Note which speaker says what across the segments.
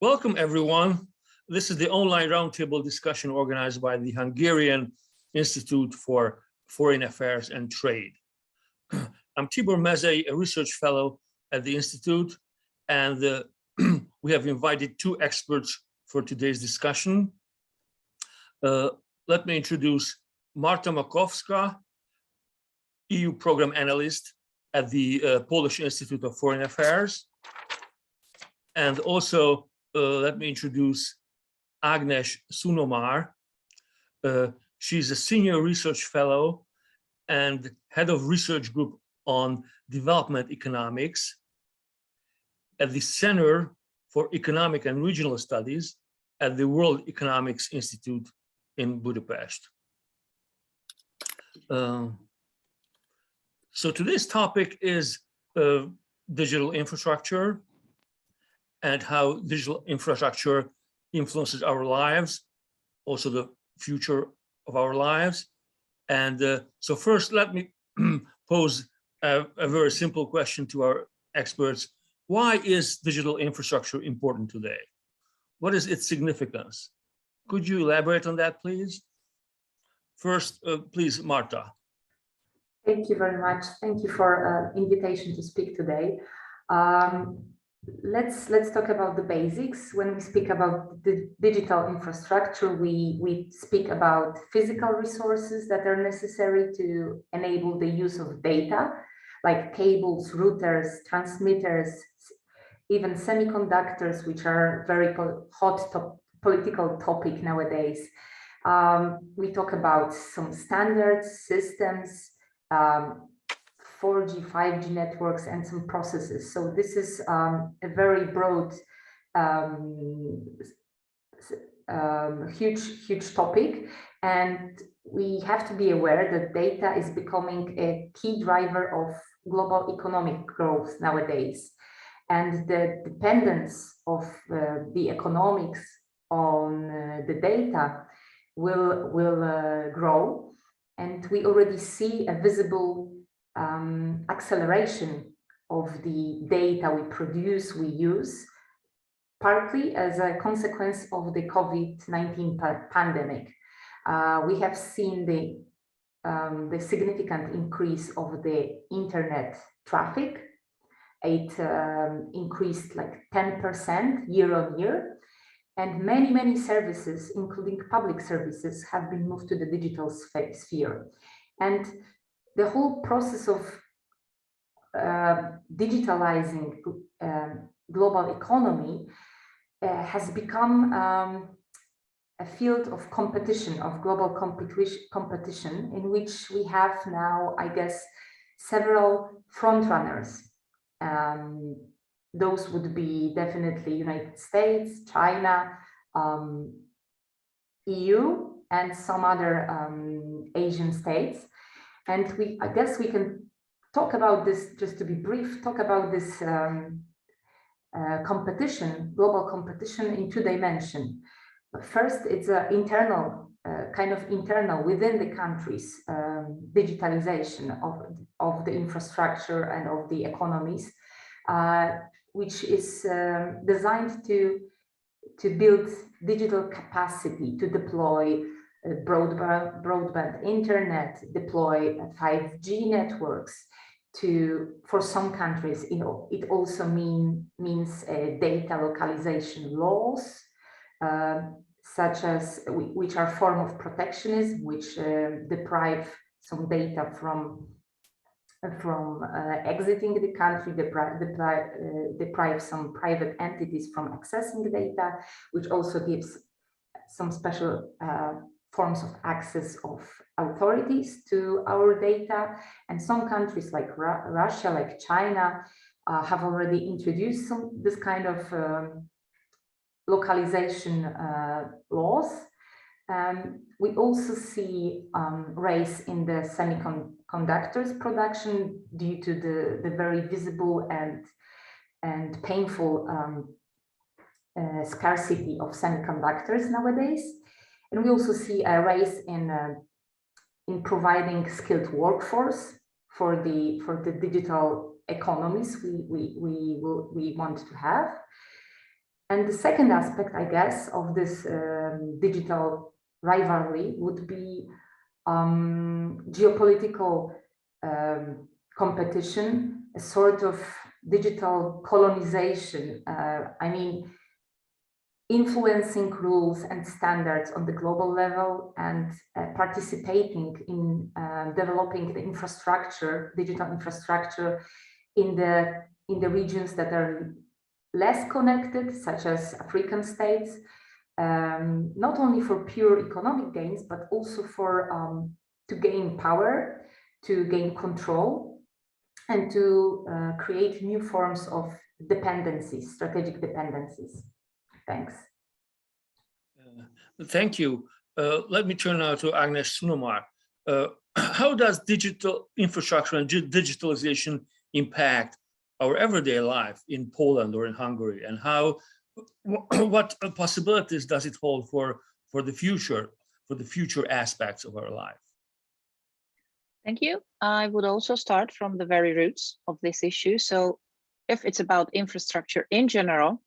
Speaker 1: Welcome, everyone. This is the online roundtable discussion organized by the Hungarian Institute for Foreign Affairs and Trade. I'm Tibor Mezei, a research fellow at the Institute, and we have invited two experts for today's discussion. Let me introduce Marta Makowska, EU Programme Analyst at the Polish Institute of Foreign Affairs. And also, let me introduce Ágnes Szunomár. She's a senior research fellow and head of research group on development economics at the Center for Economic and Regional Studies at the World Economics Institute in Budapest. So today's topic is digital infrastructure and how digital infrastructure influences our lives, also the future of our lives. And so first, let me pose a very simple question to our experts. Why is digital infrastructure important today? What is its significance? Could you elaborate on that, please? First, please, Marta.
Speaker 2: Thank you very much. Thank you for invitation to speak today. Let's talk about the basics. When we speak about the digital infrastructure, we speak about physical resources that are necessary to enable the use of data, like cables, routers, transmitters, even semiconductors, which are very hot political topic nowadays. We talk about some standards, systems, 4G, 5G networks, and some processes. So this is a very broad, huge topic. And we have to be aware that data is becoming a key driver of global economic growth nowadays. And the dependence of the economics on the data will grow. And we already see a visible acceleration of the data we produce, we use, partly as a consequence of the COVID-19 pandemic. We have seen the significant increase of the internet traffic. It increased like 10% year on year. And many services, including public services, have been moved to the digital sphere. And the whole process of digitalizing global economy has become a field of competition, of global competition, in which we have now, I guess, several frontrunners. Those would be definitely United States, China, EU, and some other Asian states. And I guess we can talk about this, just to be brief, talk about this competition, global competition in two dimensions. First, it's an internal, kind of internal within the countries, digitalization of the infrastructure and of the economies, which is designed to build digital capacity to deploy broadband internet, deploy 5G networks. For some countries, it also means data localization laws, such as which are form of protectionism, which deprive some data from exiting the country, deprive some private entities from accessing the data, which also gives some special forms of access of authorities to our data. And some countries like Russia, like China, have already introduced this kind of localization laws. We also see rise in the semiconductors production due to the very visible and painful scarcity of semiconductors nowadays. And we also see a rise in providing skilled workforce for the digital economies we want to have. And the second aspect, I guess, of this digital rivalry would be geopolitical competition, a sort of digital colonization. I mean, influencing rules and standards on the global level and participating in developing the infrastructure, digital infrastructure in the regions that are less connected, such as African states, not only for pure economic gains, but also for to gain power, to gain control, and to create new forms of dependencies, strategic dependencies. Thanks.
Speaker 1: Thank you. Let me turn now to Ágnes Szunomár. How does digital infrastructure and digitalization impact our everyday life in Poland or in Hungary, and what possibilities does it hold for the future aspects of our life?
Speaker 3: Thank you. I would also start from the very roots of this issue. So if it's about infrastructure in general,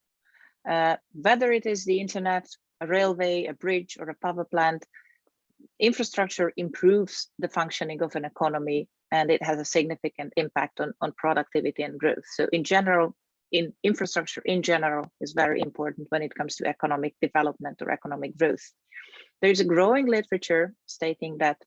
Speaker 3: whether it is the internet, a railway, a bridge, or a power plant, infrastructure improves the functioning of an economy, and it has a significant impact on productivity and growth. So in general, infrastructure in general is very important when it comes to economic development or economic growth. There is a growing literature stating that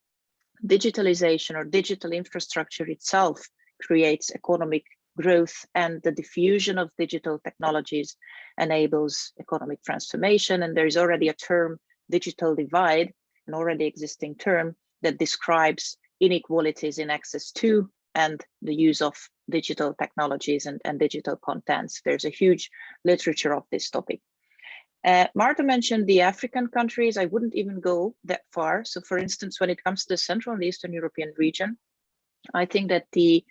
Speaker 3: digitalization or digital infrastructure itself creates economic growth, and the diffusion of digital technologies enables economic transformation. And there is already a term, digital divide, an already existing term that describes inequalities in access to and the use of digital technologies and digital contents. There's a huge literature of this topic. Marta mentioned the African countries. I wouldn't even go that far. So for instance, when it comes to the Central and Eastern European region, I think that the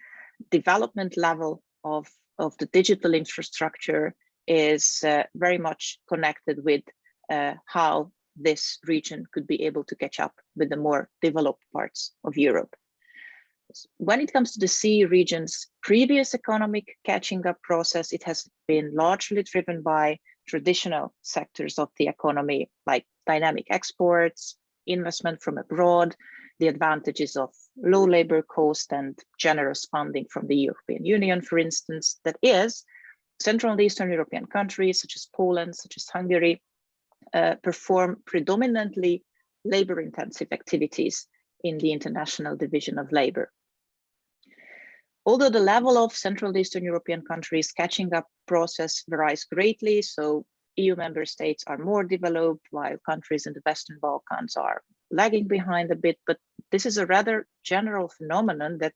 Speaker 3: development level of the digital infrastructure is very much connected with how this region could be able to catch up with the more developed parts of Europe. When it comes to the CEE region's previous economic catching up process, it has been largely driven by traditional sectors of the economy, like dynamic exports, investment from abroad, the advantages of low labor cost and generous funding from the European Union, for instance. That is, Central and Eastern European countries, such as Poland, such as Hungary, perform predominantly labor-intensive activities in the International Division of Labor. Although the level of Central and Eastern European countries catching up process varies greatly, so EU member states are more developed while countries in the Western Balkans are lagging behind a bit, but this is a rather general phenomenon that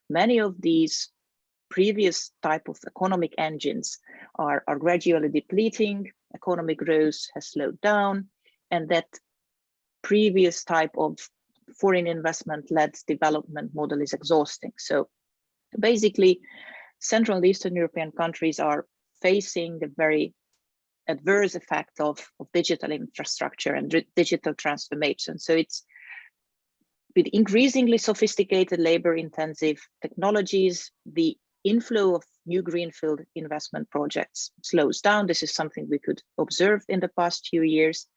Speaker 3: many of these previous type of economic engines are gradually depleting, economic growth has slowed down, and that previous type of foreign investment-led development model is exhausting. So basically, Central and Eastern European countries are facing the very adverse effect of digital infrastructure and digital transformation. So it's with increasingly sophisticated labor-intensive technologies, the inflow of new greenfield investment projects slows down. This is something we could observe in the past few years,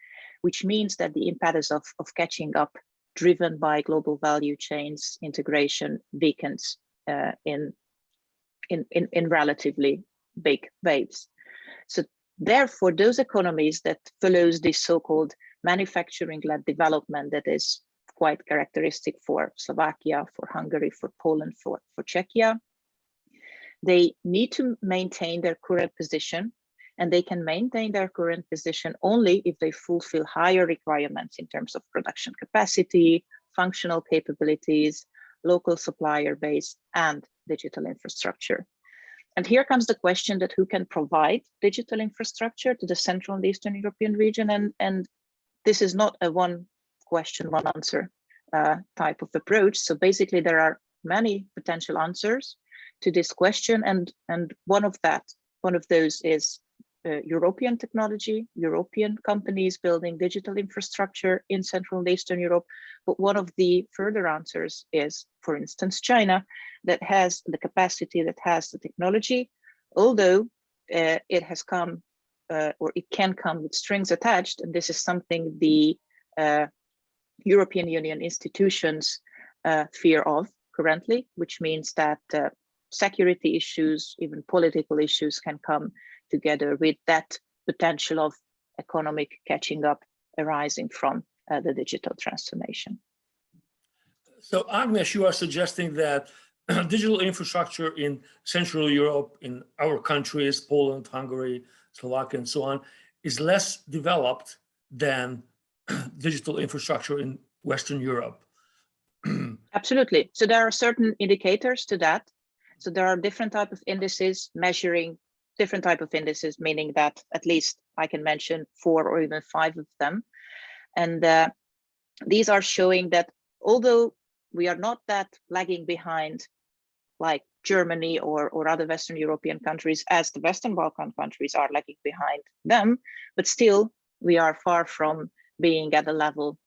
Speaker 3: which means that the impetus of catching up, driven by global value chains integration, weakens in relatively big waves. So therefore, those economies that follows this so-called manufacturing-led development that is quite characteristic for Slovakia, for Hungary, for Poland, for Czechia, they need to maintain their current position, and they can maintain their current position only if they fulfill higher requirements in terms of production capacity, functional capabilities, local supplier base, and digital infrastructure. And here comes the question that who can provide digital infrastructure to the Central and Eastern European region, and this is not a one question, one answer type of approach. So basically there are many potential answers to this question, and one of those is European technology, European companies building digital infrastructure in Central and Eastern Europe. But one of the further answers is, for instance, China, that has the capacity, that has the technology, although it has come or it can come with strings attached, and this is something the European Union institutions fear of currently, which means that security issues, even political issues, can come together with that potential of economic catching up arising from the digital transformation.
Speaker 1: So Agnes, you are suggesting that digital infrastructure in Central Europe, in our countries, Poland, Hungary, Slovakia, and so on, is less developed than digital infrastructure in Western Europe.
Speaker 3: Absolutely. So there are certain indicators to that. So there are different type of indices measuring different type of indices, meaning that at least I can mention 4 or even 5 of them. And these are showing that although we are not that lagging behind like Germany or other Western European countries, as the Western Balkan countries are lagging behind them, but still we are far from being at a level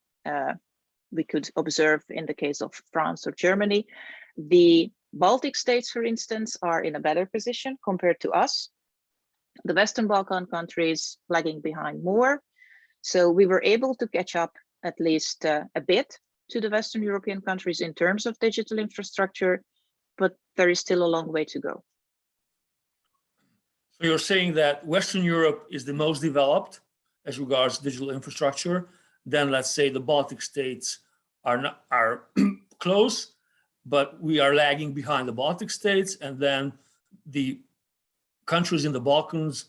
Speaker 3: we could observe in the case of France or Germany. The Baltic states, for instance, are in a better position compared to us. The Western Balkan countries lagging behind more. So we were able to catch up at least a bit to the Western European countries in terms of digital infrastructure, but there is still a long way to go.
Speaker 1: So you're saying that Western Europe is the most developed as regards digital infrastructure. Then let's say the Baltic states are close, but we are lagging behind the Baltic states, and then the countries in the Balkans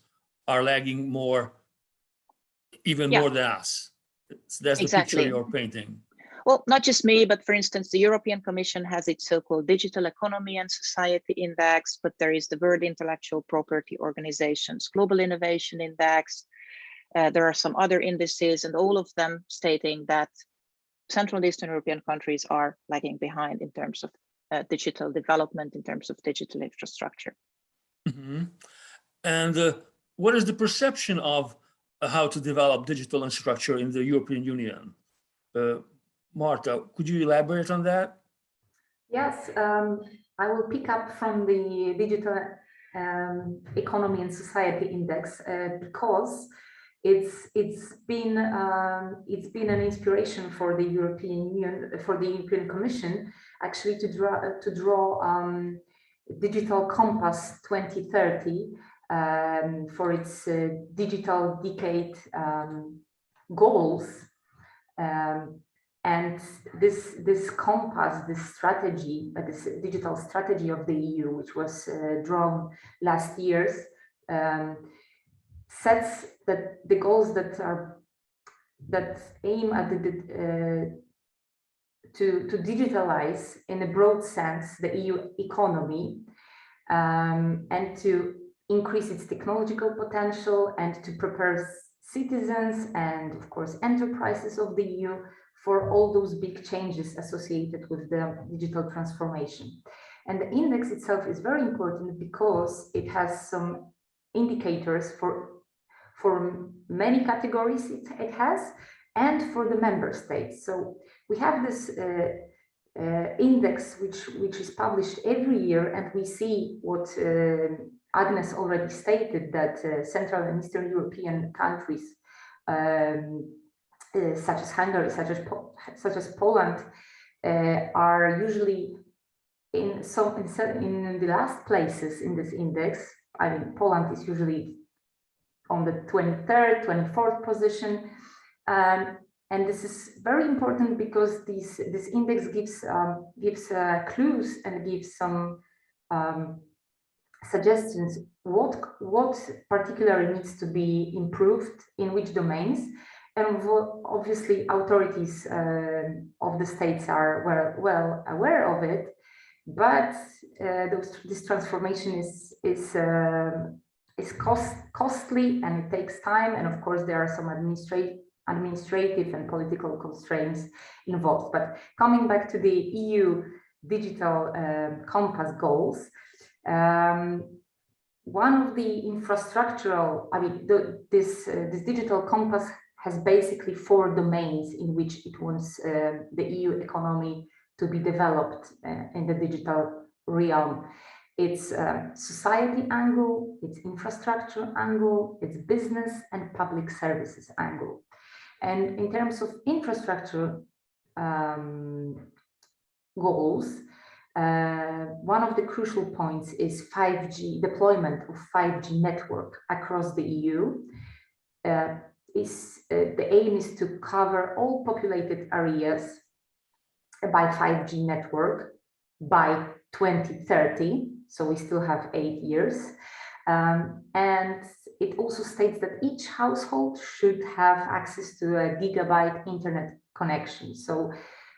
Speaker 1: are lagging more, even more than us. That's the picture you're painting.
Speaker 3: Well, not just me, but for instance, the European Commission has its so-called Digital Economy and Society Index, but there is the World Intellectual Property Organization's Global Innovation Index. There are some other indices, and all of them stating that Central and Eastern European countries are lagging behind in terms of digital development, in terms of digital infrastructure.
Speaker 1: Mm-hmm. And what is the perception of how to develop digital infrastructure in the European Union? Marta, could you elaborate on that?
Speaker 2: Yes, I will pick up from the Digital Economy and Society Index because it's been an inspiration for the European Union, for the European Commission, actually to draw Digital Compass 2030 for its digital decade goals. And this compass, this strategy, this digital strategy of the EU, which was drawn last year, sets that the goals that aim at to digitalize in a broad sense the EU economy and to increase its technological potential and to prepare citizens and of course enterprises of the EU for all those big changes associated with the digital transformation. And the index itself is very important because it has some indicators for many categories it has and for the member states. So we have this index which is published every year, and we see what Agnes already stated, that Central and Eastern European countries such as Hungary, such as Poland, are usually in the last places in this index. I mean, Poland is usually on the 23rd, 24th position, and this is very important because this index gives clues and gives some suggestions what particularly needs to be improved in which domains. And obviously, authorities of the states are well aware of it, but this transformation is costly and it takes time. And of course, there are some administrative and political constraints involved. But coming back to the EU Digital Compass goals, one of the infrastructural, this Digital Compass has basically 4 domains in which it wants the EU economy to be developed in the digital realm. its society angle, its infrastructure angle, its business and public services angle. And in terms of infrastructure goals, one of the crucial points is 5G, deployment of 5G network across the EU. The aim is to cover all populated areas by 5G network by 2030. So we still have 8 years. And it also states that each household should have access to a gigabyte internet connection. So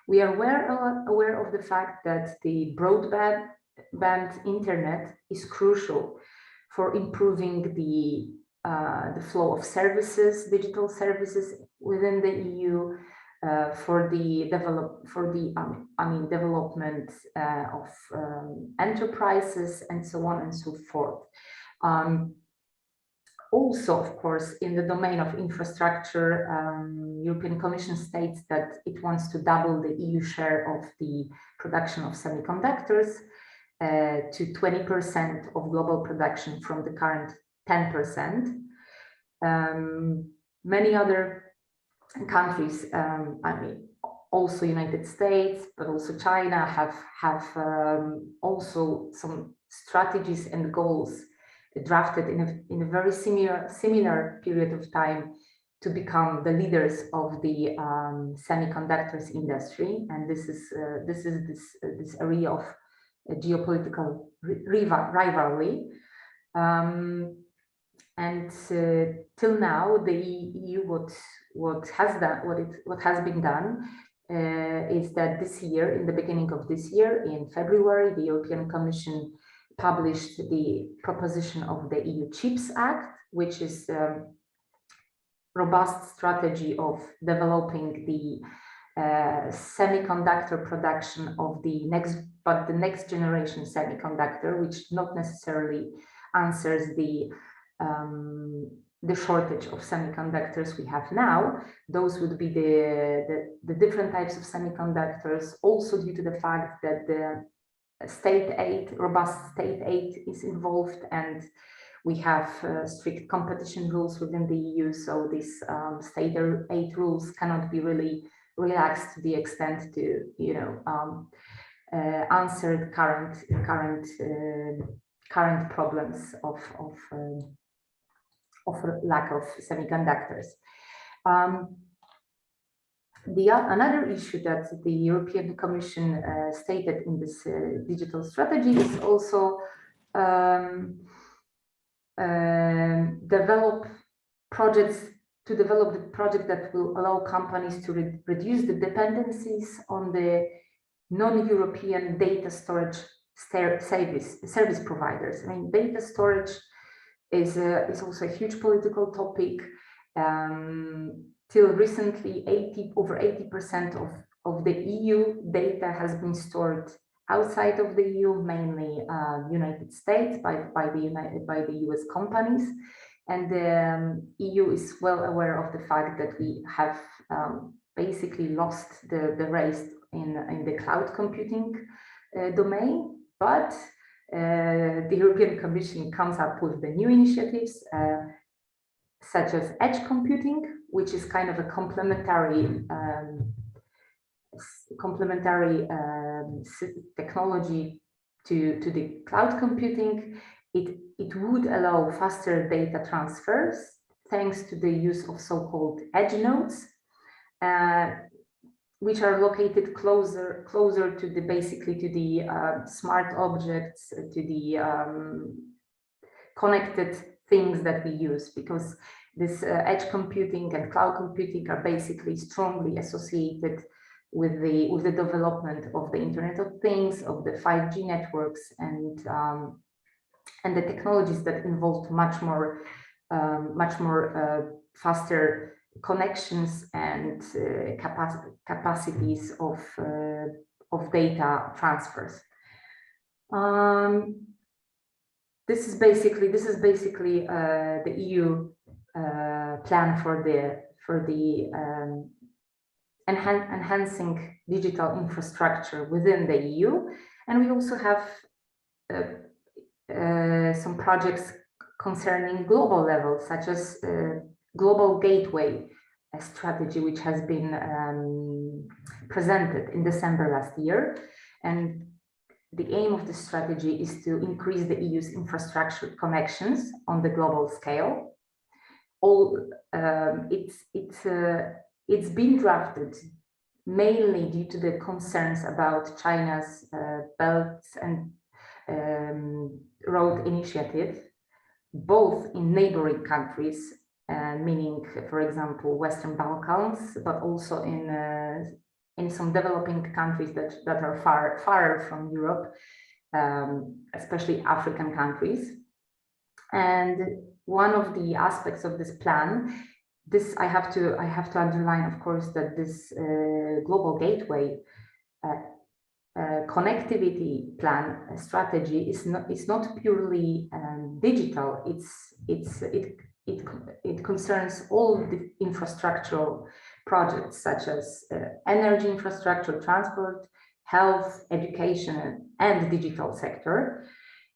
Speaker 2: we are aware of the fact that the broadband internet is crucial for improving the flow of services, digital services within the EU, for the development of enterprises and so on and so forth. Also, of course, in the domain of infrastructure, European Commission states that it wants to double the EU share of the production of semiconductors to 20% of global production from the current 10%. Many other countries, also United States, but also China have also some strategies and goals drafted in a very similar period of time to become the leaders of the semiconductors industry. And this area of geopolitical rivalry. And till now, the EU, what has been done is that this year, in the beginning of this year, in February, the European Commission published the proposition of the EU Chips Act, which is a robust strategy of developing the semiconductor production of the next generation semiconductor, which not necessarily answers the shortage of semiconductors we have now. Those would be the different types of semiconductors, also due to the fact that the state aid, robust state aid is involved, and we have strict competition rules within the EU. So these state aid rules cannot be really relaxed to the extent to, answer the current problems of lack of semiconductors. Another issue that the European Commission stated in this digital strategy is also develop the project that will allow companies to reduce the dependencies on the non-European data storage service providers. I mean, data storage is also a huge political topic. Till recently, over 80% of the EU data has been stored outside of the EU, mainly United States, by the US companies. And the EU is well aware of the fact that we have basically lost the race in the cloud computing domain. But the European Commission comes up with the new initiatives, such as edge computing, which is kind of a complementary technology to the cloud computing. It would allow faster data transfers thanks to the use of so-called edge nodes, which are located closer to the smart objects, to the connected things that we use, because this edge computing and cloud computing are basically strongly associated with the development of the Internet of Things, of the 5G networks, and the technologies that involved much more faster connections and capacities of data transfers. This is basically the EU plan for the enhancing digital infrastructure within the EU, and we also have some projects concerning global level, such as Global Gateway strategy, which has been presented in December last year. And the aim of this strategy is to increase the EU's infrastructure connections on the global scale. It's been drafted mainly due to the concerns about China's Belt and Road Initiative, both in neighboring countries, meaning, for example, Western Balkans, but also in some developing countries that are far from Europe, especially African countries. And one of the aspects of this plan, I have to underline, of course, that this Global Gateway connectivity plan strategy is not purely digital. It concerns all the infrastructural projects, such as energy infrastructure, transport, health, education, and digital sector.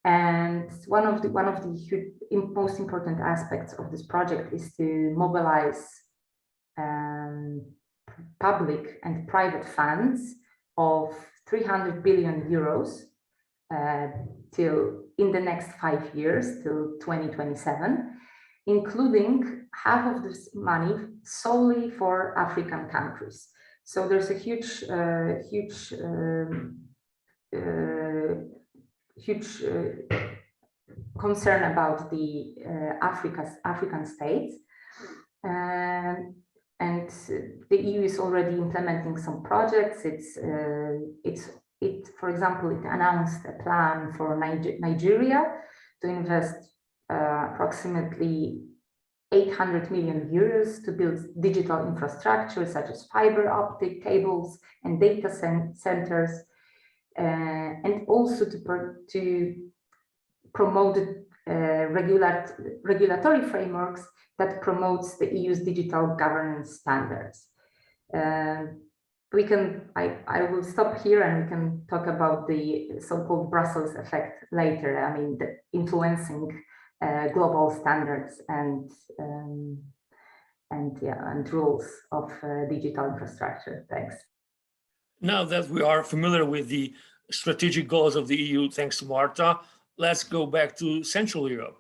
Speaker 2: And one of the most important aspects of this project is to mobilize public and private funds of 300 billion euros in the next 5 years till 2027, including half of this money solely for African countries. So there's a huge concern about the African states, and the EU is already implementing some projects. For example, it announced a plan for Nigeria to invest approximately 800 million euros to build digital infrastructure such as fiber optic cables and data centers, and also to promote regulatory frameworks that promotes the EU's digital governance standards. I will stop here, and we can talk about the so-called Brussels effect later. I mean, the influencing global standards and rules of digital infrastructure. Thanks.
Speaker 1: Now that we are familiar with the strategic goals of the EU, thanks to Marta, let's go back to Central Europe.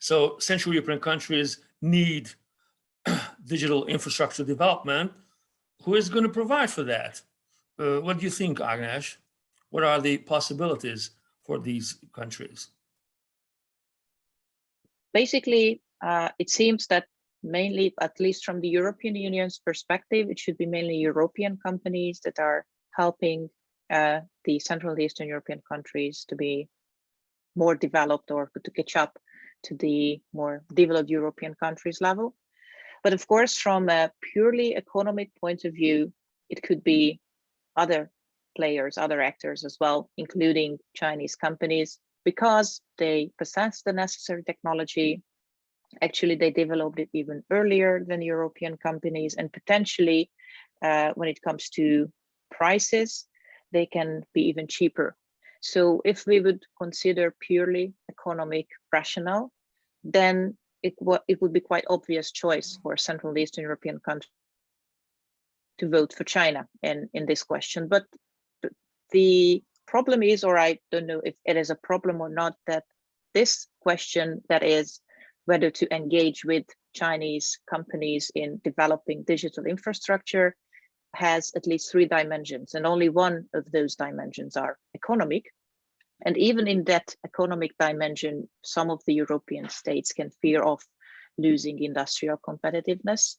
Speaker 1: So Central European countries need digital infrastructure development. Who is going to provide for that? What do you think, Ágnes? What are the possibilities for these countries?
Speaker 3: Basically, it seems that mainly, at least from the European Union's perspective, it should be mainly European companies that are helping the Central and Eastern European countries to be more developed or to catch up to the more developed European countries level. But of course, from a purely economic point of view, it could be other players, other actors as well, including Chinese companies, because they possess the necessary technology. Actually, they developed it even earlier than European companies, and potentially when it comes to prices, they can be even cheaper. So if we would consider purely economic rationale, then it would be quite obvious choice for Central and Eastern European countries to vote for China in this question. But the problem is, or I don't know if it is a problem or not, that this question, that is whether to engage with Chinese companies in developing digital infrastructure, has at least 3 dimensions, and only one of those dimensions are economic. And even in that economic dimension, some of the European states can fear of losing industrial competitiveness.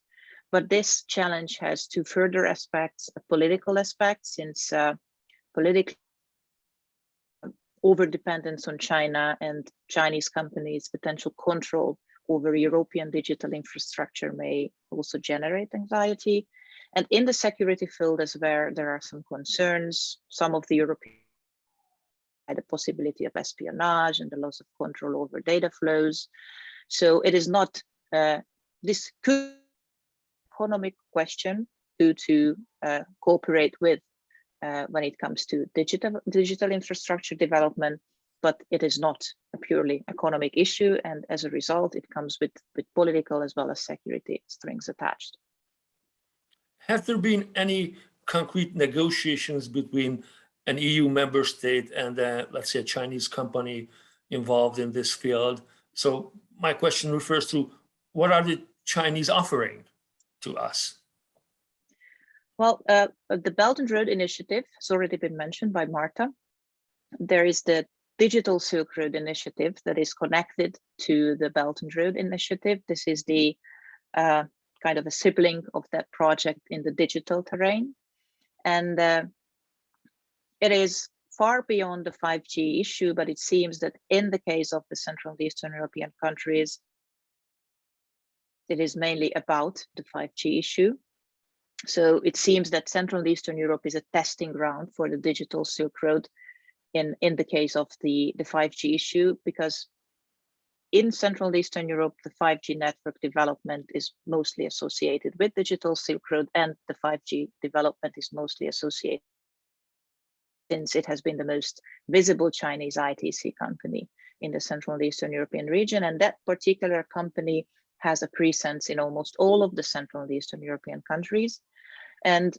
Speaker 3: But this challenge has 2 further aspects: a political aspect, since political overdependence on China and Chinese companies' potential control over European digital infrastructure may also generate anxiety. And in the security field is where there are some concerns. Some of the European the possibility of espionage and the loss of control over data flows. So it is not, this could be an economic question who to cooperate with when it comes to digital infrastructure development. but it is not a purely economic issue, and as a result, it comes with political as well as security strings attached.
Speaker 1: Have there been any concrete negotiations between an EU member state and, let's say, a Chinese company involved in this field? So my question refers to, what are the Chinese offering to us?
Speaker 3: Well, the Belt and Road Initiative has already been mentioned by Marta. There is the Digital Silk Road Initiative that is connected to the Belt and Road Initiative. This is the kind of a sibling of that project in the digital terrain. And it is far beyond the 5G issue, but it seems that in the case of the Central and Eastern European countries, it is mainly about the 5G issue. So it seems that Central and Eastern Europe is a testing ground for the Digital Silk Road in the case of the 5G issue, because in Central and Eastern Europe, the 5G network development is mostly associated with Digital Silk Road, and the 5G development is mostly associated, since it has been the most visible Chinese ITC company in the Central and Eastern European region. And that particular company has a presence in almost all of the Central and Eastern European countries. And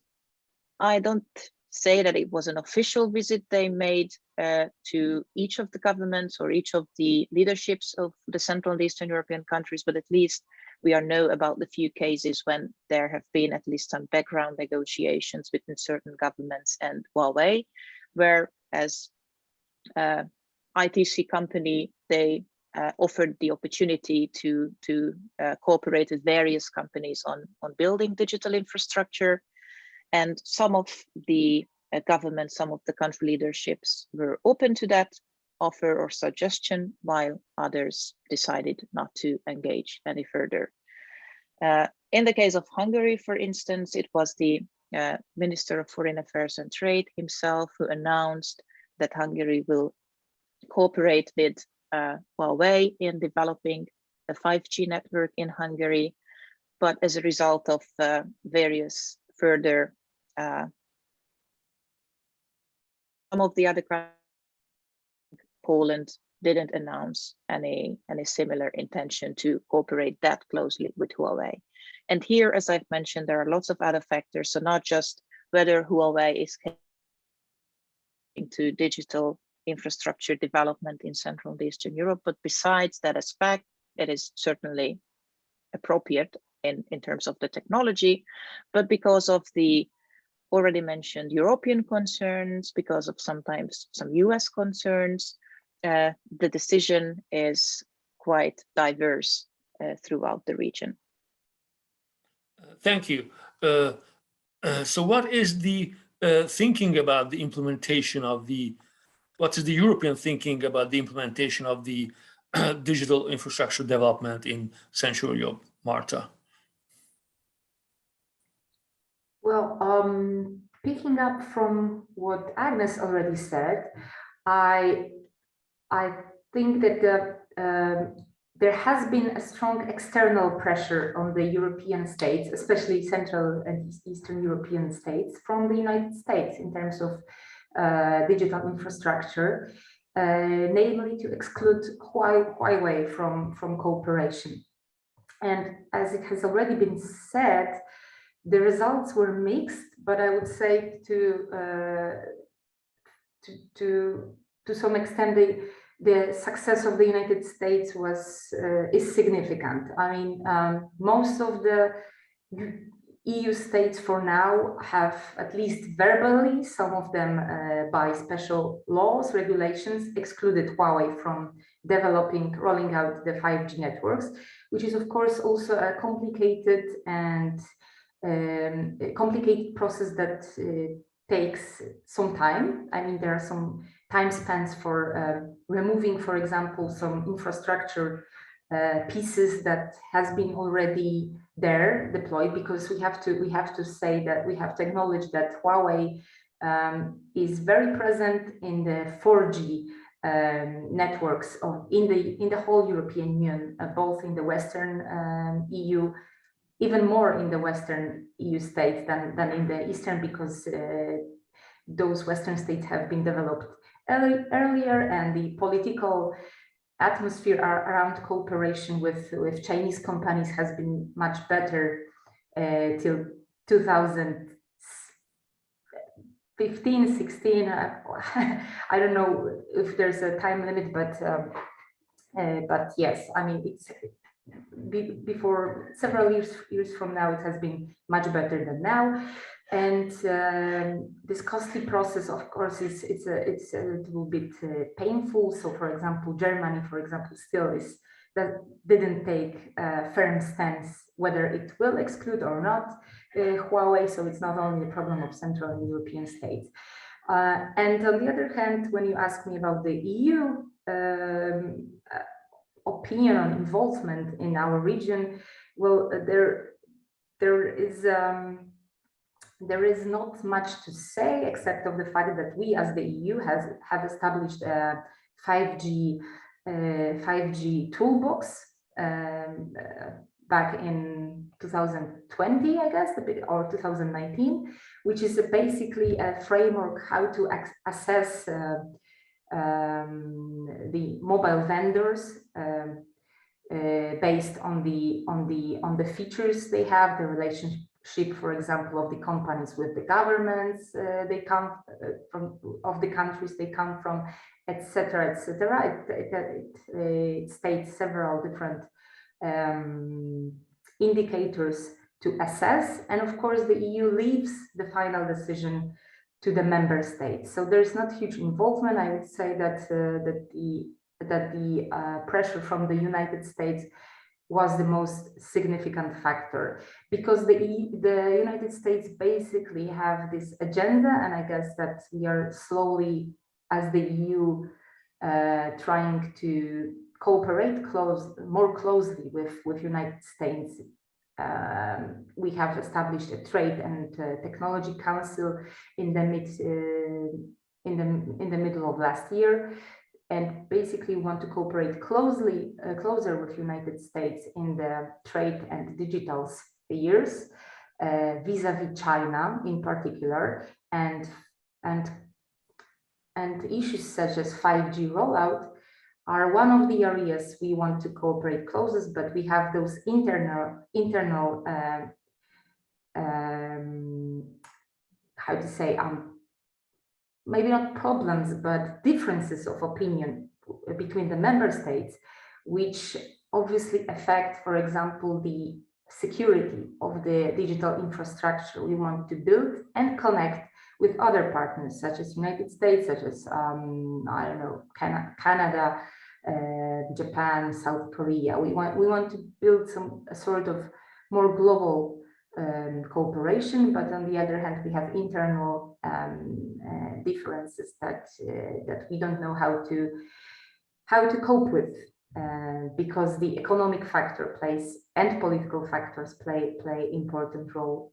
Speaker 3: I don't say that it was an official visit they made to each of the governments or each of the leaderships of the Central and Eastern European countries, but at least we know about the few cases when there have been at least some background negotiations between certain governments and Huawei, where as ITC company, they offered the opportunity to cooperate with various companies on building digital infrastructure. And some of the governments, some of the country leaderships were open to that offer or suggestion, while others decided not to engage any further. In the case of Hungary, for instance, it was the Minister of Foreign Affairs and Trade himself who announced that Hungary will cooperate with Huawei in developing a 5G network in Hungary. But as a result of various further some of the other countries, Poland didn't announce any similar intention to cooperate that closely with Huawei. And here, as I've mentioned, there are lots of other factors. So not just whether Huawei is into digital infrastructure development in Central and Eastern Europe, but besides that aspect, it is certainly appropriate in terms of the technology, but because of the already mentioned European concerns, because of sometimes some US concerns, the decision is quite diverse throughout the region.
Speaker 1: Thank you. So what is the thinking about the implementation of what is the European thinking about the implementation of the digital infrastructure development in Central Europe, Marta?
Speaker 2: Well, picking up from what Agnes already said, I think that there has been a strong external pressure on the European states, especially Central and Eastern European states, from the United States in terms of digital infrastructure, namely to exclude Huawei from cooperation. And as it has already been said, the results were mixed, but I would say to some extent the success of the United States is significant. I mean, most of the EU states for now have, at least verbally, some of them by special laws, regulations, excluded Huawei from rolling out the 5G networks, which is of course also a complicated process that takes some time. I mean, there are some time spans for removing, for example, some infrastructure pieces that has been already there deployed, because we have to say that we have to acknowledge that Huawei is very present in the 4G networks in the whole European Union, both in the Western EU, even more in the Western EU states than in the Eastern, because those Western states have been developed earlier, and the political atmosphere around cooperation with Chinese companies has been much better till 2015, 16. I don't know if there's a time limit, but yes, I mean, it's before several years from now, it has been much better than now. And this costly process, of course, it's a little bit painful. So, for example, Germany, for example, that didn't take a firm stance whether it will exclude or not Huawei. So it's not only a problem of Central and European states. And on the other hand, when you ask me about the EU opinion on involvement in our region, well, there is not much to say except of the fact that we, as the EU, have established a 5G toolbox back in 2020, I guess, or 2019, which is basically a framework how to assess the mobile vendors based on the features they have, the relationship, for example, of the companies with the governments they come from, of the countries they come from, etc., etc. It states several different indicators to assess, and of course the EU leaves the final decision to the member states. So there's not huge involvement. I would say that the pressure from the United States was the most significant factor, because the United States basically have this agenda, and I guess that we are slowly, as the EU, trying to cooperate more closely with United States. We have established a Trade and Technology Council in the middle of last year, and basically want to cooperate closer with United States in the trade and digital spheres, vis-a-vis China in particular, and issues such as 5G rollout are one of the areas we want to cooperate closest, but we have those internal how to say, maybe not problems, but differences of opinion between the member states, which obviously affect, for example, the security of the digital infrastructure we want to build and connect with other partners, such as United States, such as, I don't know, Canada, Japan, South Korea. We want to build a sort of more global cooperation, but on the other hand, we have internal differences that we don't know how to cope with, because the economic factor plays and political factors play important role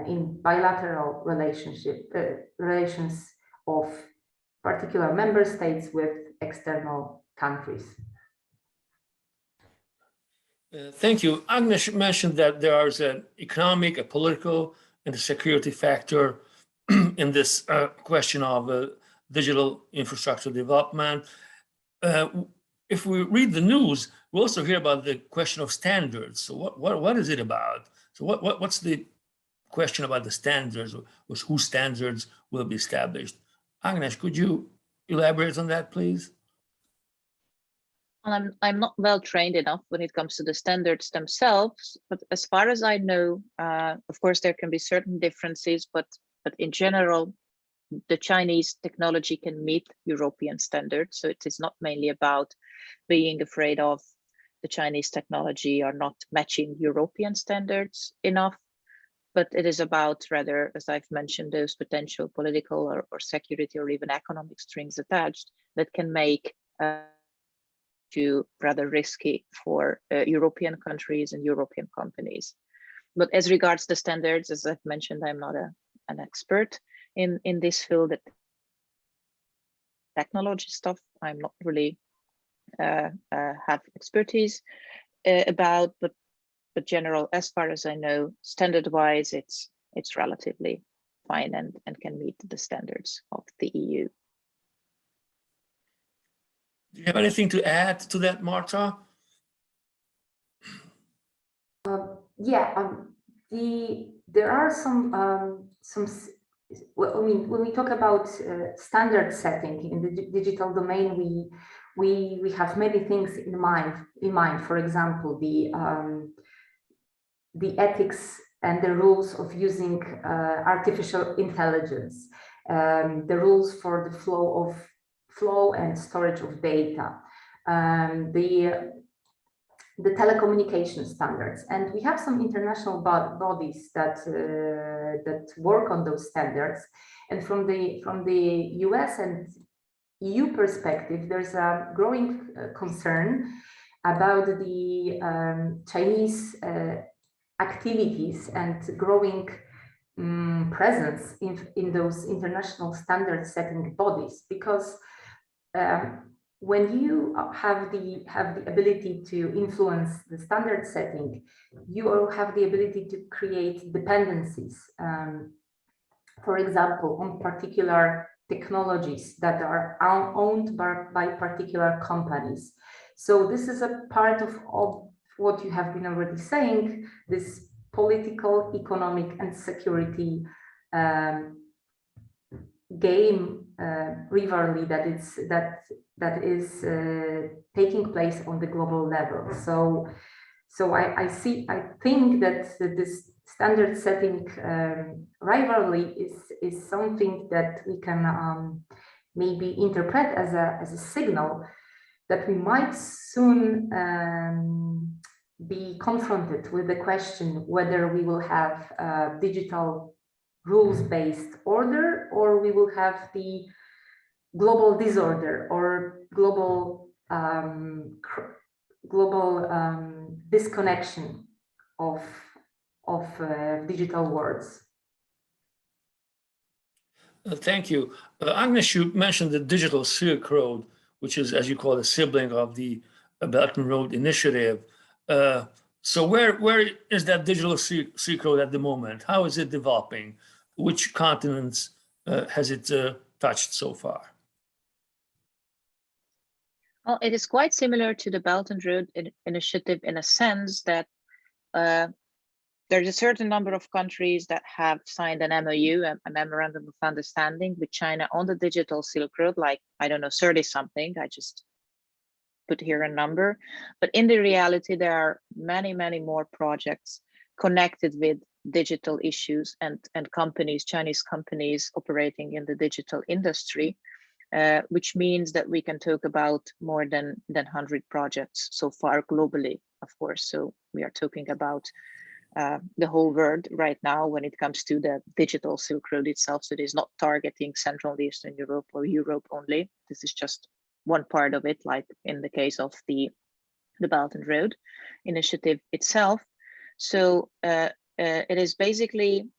Speaker 2: in bilateral relations of particular member states with external countries.
Speaker 1: Thank you. Ágnes mentioned that there is an economic, a political, and a security factor in this question of digital infrastructure development. If we read the news, we also hear about the question of standards. So what is it about? So what's the question about the standards, or whose standards will be established? Ágnes, could you elaborate on that, please?
Speaker 3: I'm not well trained enough when it comes to the standards themselves, but as far as I know, of course, there can be certain differences, but in general, the Chinese technology can meet European standards. So it is not mainly about being afraid of the Chinese technology or not matching European standards enough, but it is about rather, as I've mentioned, those potential political or security or even economic strings attached that can make rather risky for European countries and European companies. But as regards the standards, as I've mentioned, I'm not an expert in this field. Technology stuff, I'm not really have expertise about, but general, as far as I know, standard-wise, it's relatively fine and can meet the standards of the EU.
Speaker 1: Do you have anything to add to that, Marta?
Speaker 2: Yeah, there are well, I mean, when we talk about standard setting in the digital domain, we have many things in mind. For example, the ethics and the rules of using artificial intelligence, the rules for the flow and storage of data, the telecommunication standards, and we have some international bodies that that work on those standards. And from the US and EU perspective, there's a growing concern about the Chinese activities and growing presence in those international standard setting bodies, because when you have the ability to influence the standard setting, you will have the ability to create dependencies, for example, on particular technologies that are owned by particular companies. So this is a part of what you have been already saying, this political, economic, and security game rivalry that is taking place on the global level. So I think that this standard setting rivalry is something that we can maybe interpret as a signal that we might soon be confronted with the question whether we will have a digital rules-based order, or we will have the global disorder or global disconnection of digital worlds.
Speaker 1: Thank you. Ágnes, you mentioned the Digital Silk Road, which is, as you call it, a sibling of the Belt and Road Initiative. So where is that Digital Silk Road at the moment? How is it developing? Which continents has it touched so far?
Speaker 3: Well, it is quite similar to the Belt and Road Initiative in a sense that there's a certain number of countries that have signed an MOU, a Memorandum of Understanding with China on the Digital Silk Road, like, I don't know, 30 something, I just put here a number. But in the reality, there are many, many more projects connected with digital issues and companies, Chinese companies operating in the digital industry, which means that we can talk about more than 100 projects so far globally, of course. So we are talking about the whole world right now when it comes to the Digital Silk Road itself. So it is not targeting Central and Eastern Europe or Europe only. This is just one part of it, like in the case of the Belt and Road Initiative itself. So it is basically,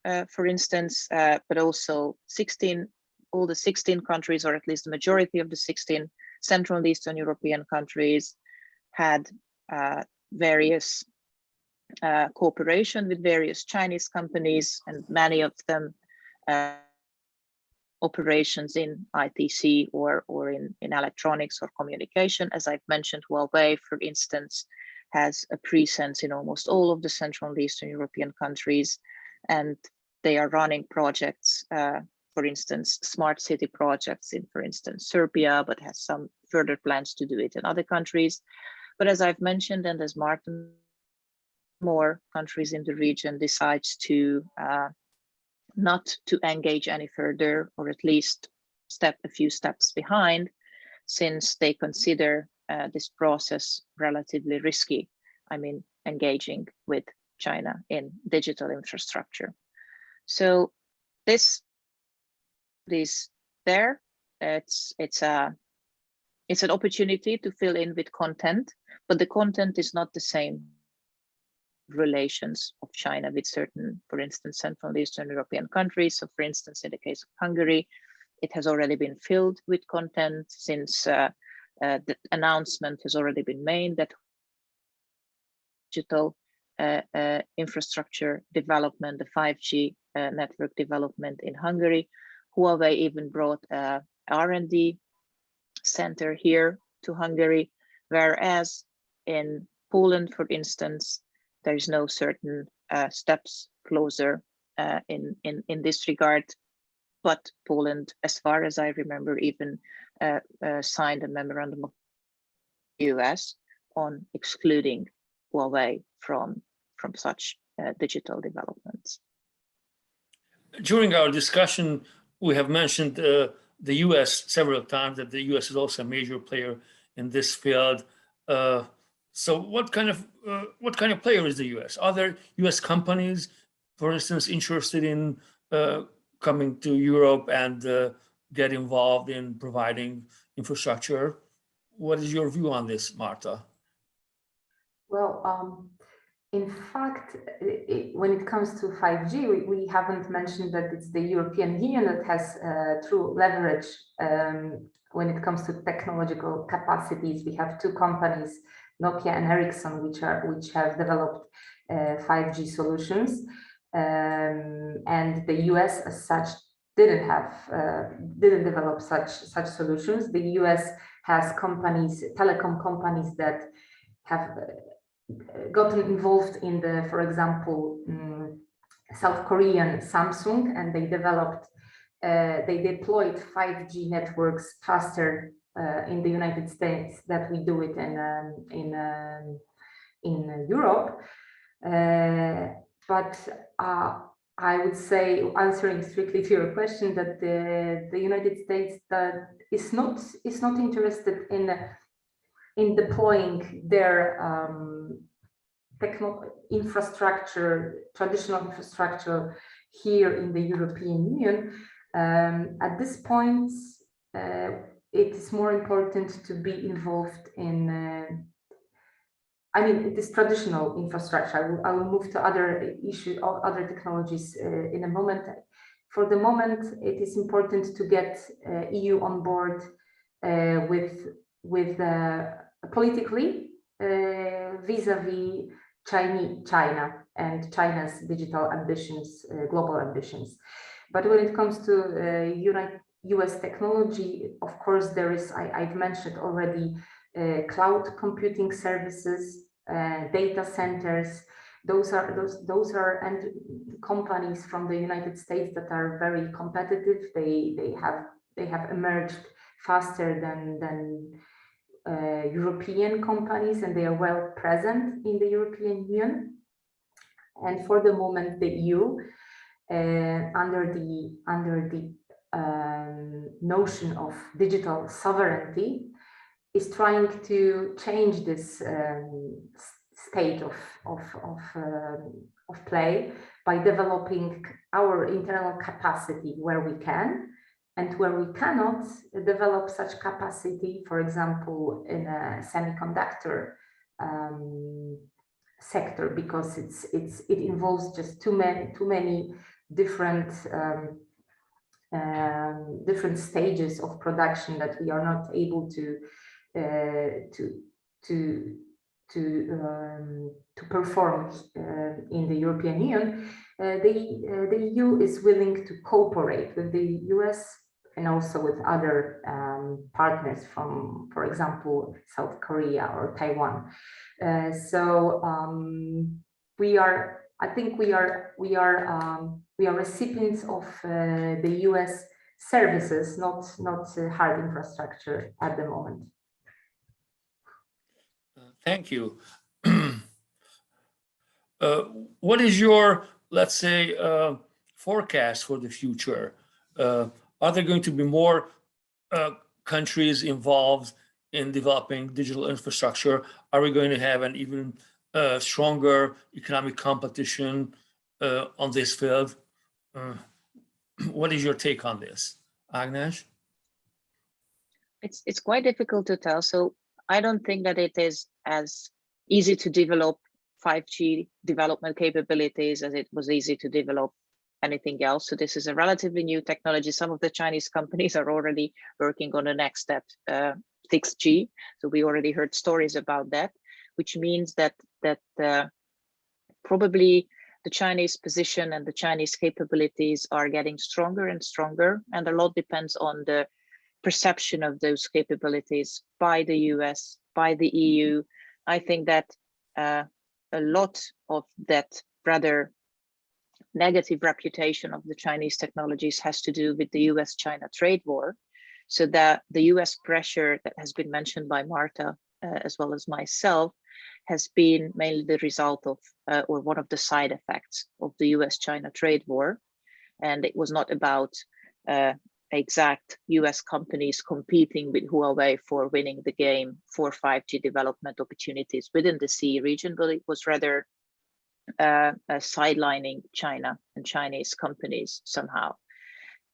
Speaker 3: for instance, but also all the 16 countries, or at least the majority of the 16 Central and Eastern European countries, had various cooperation with various Chinese companies, and many of them operations in ITC or in electronics or communication. As I've mentioned, Huawei, for instance, has a presence in almost all of the Central and Eastern European countries, and they are running projects, for instance, smart city projects in, for instance, Serbia, but has some further plans to do it in other countries. But as I've mentioned, and as Marta, more countries in the region decides to not to engage any further, or at least a few steps behind, since they consider this process relatively risky. I mean, engaging with China in digital infrastructure. So this is there. It's an opportunity to fill in with content, but the content is not the same relations of China with certain, for instance, Central and Eastern European countries. So for instance, in the case of Hungary, it has already been filled with content since the announcement has already been made that digital infrastructure development, the 5G network development in Hungary. Huawei even brought a R&D center here to Hungary, whereas in Poland, for instance, there is no certain steps closer in this regard. But Poland, as far as I remember, even signed a memorandum of US on excluding Huawei from such digital developments.
Speaker 1: During our discussion, we have mentioned the US several times, that the US is also a major player in this field. So what kind of player is the US? Are there US companies, for instance, interested in coming to Europe and get involved in providing infrastructure? What is your view on this, Marta?
Speaker 2: Well, in fact, when it comes to 5G, we haven't mentioned that it's the European Union that has true leverage when it comes to technological capacities. We have two companies, Nokia and Ericsson, which have developed 5G solutions, and the US as such didn't develop such solutions. The US has companies, telecom companies, that have gotten involved in the, for example, South Korean Samsung, and they deployed 5G networks faster in the United States that we do it in Europe. But I would say, answering strictly to your question, that the United States is not interested in deploying their traditional infrastructure here in the European Union. At this point, it is more important to be involved in, it is traditional infrastructure. I will move to other issues, other technologies in a moment. For the moment, it is important to get EU on board with politically vis-a-vis China and China's digital ambitions, global ambitions. But when it comes to US technology, of course, there is, I've mentioned already, cloud computing services, data centers. Those are and companies from the United States that are very competitive. They have emerged faster than European companies, and they are well present in the European Union. And for the moment, the EU, under the notion of digital sovereignty, is trying to change this state of play by developing our internal capacity where we can, and where we cannot develop such capacity, for example, in a semiconductor sector, because it involves just too many different stages of production that we are not able to perform in the European Union. The EU is willing to cooperate with the US and also with other partners from, for example, South Korea or Taiwan. We are recipients of the US services, not hard infrastructure at the moment.
Speaker 1: Thank you. What is your, let's say, forecast for the future? Are there going to be more countries involved in developing digital infrastructure? Are we going to have an even stronger economic competition on this field? What is your take on this, Ágnes?
Speaker 3: It's quite difficult to tell. So I don't think that it is as easy to develop 5G development capabilities as it was easy to develop anything else. So this is a relatively new technology. Some of the Chinese companies are already working on the next step, 6G. So we already heard stories about that, which means that probably the Chinese position and the Chinese capabilities are getting stronger and stronger, and a lot depends on the perception of those capabilities by the US, by the EU. I think that a lot of that rather negative reputation of the Chinese technologies has to do with the US-China trade war. So that the US pressure that has been mentioned by Marta, as well as myself, has been mainly the result of, or one of the side effects of the US-China trade war. And it was not about exact US companies competing with Huawei for winning the game for 5G development opportunities within the CE region, but it was rather sidelining China and Chinese companies somehow.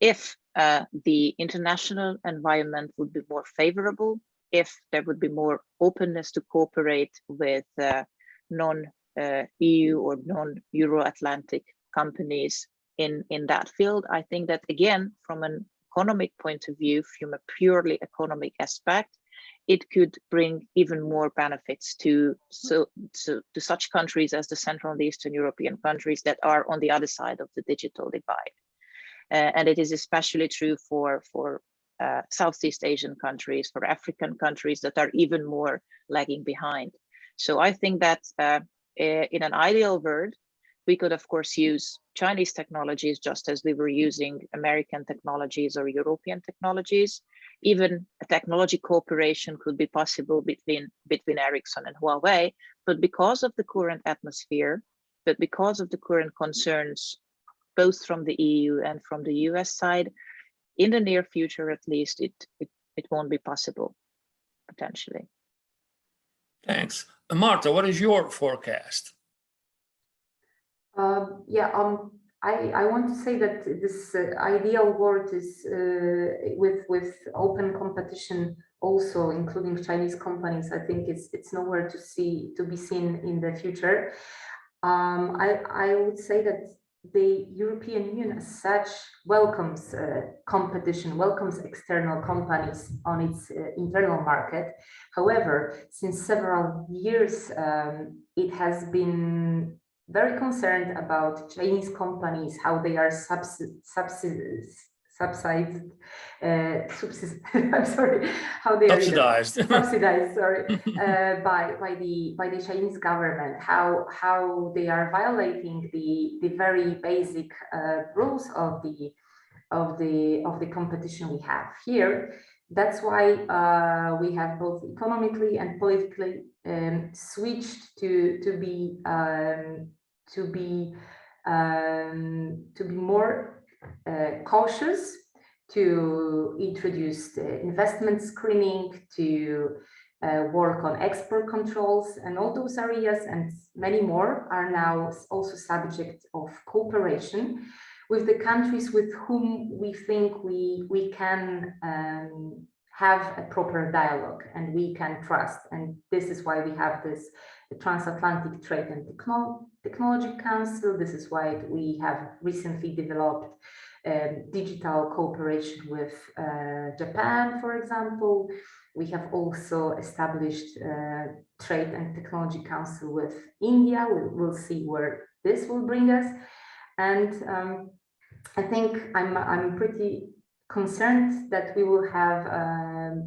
Speaker 3: If the international environment would be more favorable, if there would be more openness to cooperate with non-EU or non-Euro-Atlantic companies in that field, I think that, again, from an economic point of view, from a purely economic aspect, it could bring even more benefits to such countries as the Central and Eastern European countries that are on the other side of the digital divide. And it is especially true for Southeast Asian countries, for African countries that are even more lagging behind. So I think that in an ideal world, we could, of course, use Chinese technologies just as we were using American technologies or European technologies. Even a technology cooperation could be possible between Ericsson and Huawei, but because of the current atmosphere, but because of the current concerns, both from the EU and from the US side, in the near future, at least, it won't be possible, potentially.
Speaker 1: Thanks. Marta, what is your forecast?
Speaker 2: I want to say that this ideal world is with open competition, also including Chinese companies. I think it's nowhere to be seen in the future. I would say that the European Union as such welcomes competition, welcomes external companies on its internal market. However, since several years, it has been very concerned about Chinese companies, how they are subsidized. I'm sorry, how they
Speaker 1: subsidized.
Speaker 2: Are subsidized. Sorry, by the Chinese government. How they are violating the very basic rules of the competition we have here. That's why we have both economically and politically switched to be more cautious, to introduce investment screening, to work on export controls, and all those areas and many more are now also subject of cooperation with the countries with whom we think we can have a proper dialogue and we can trust. And this is why we have this Transatlantic Trade and Technology Council. This is why we have recently developed digital cooperation with Japan, for example. We have also established Trade and Technology Council with India. We'll see where this will bring us. And I think I'm pretty concerned that we will have a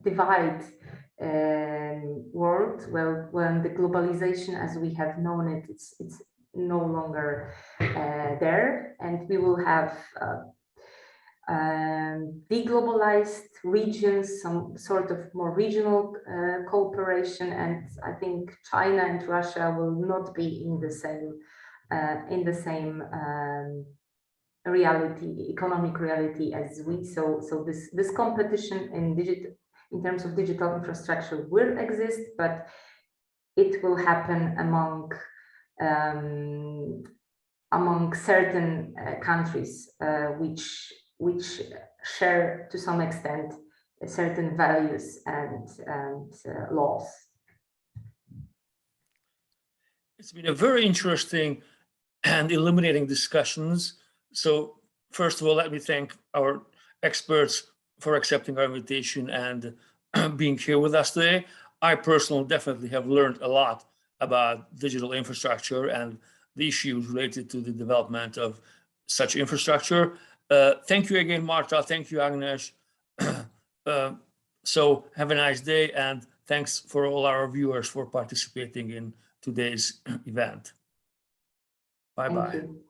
Speaker 2: divide world, well, when the globalization as we have known it, it's no longer there, and we will have deglobalized regions, some sort of more regional cooperation, and I think China and Russia will not be in the same reality, economic reality as we. So this competition in terms of digital infrastructure will exist, but it will happen among certain countries which share to some extent certain values and laws.
Speaker 1: It's been a very interesting and illuminating discussions. So first of all, let me thank our experts for accepting our invitation and being here with us today. I personally definitely have learned a lot about digital infrastructure and the issues related to the development of such infrastructure. Thank you again, Marta. Thank you, Ágnes. So have a nice day, and thanks for all our viewers for participating in today's event.
Speaker 2: Thank
Speaker 1: Bye-bye.
Speaker 2: you.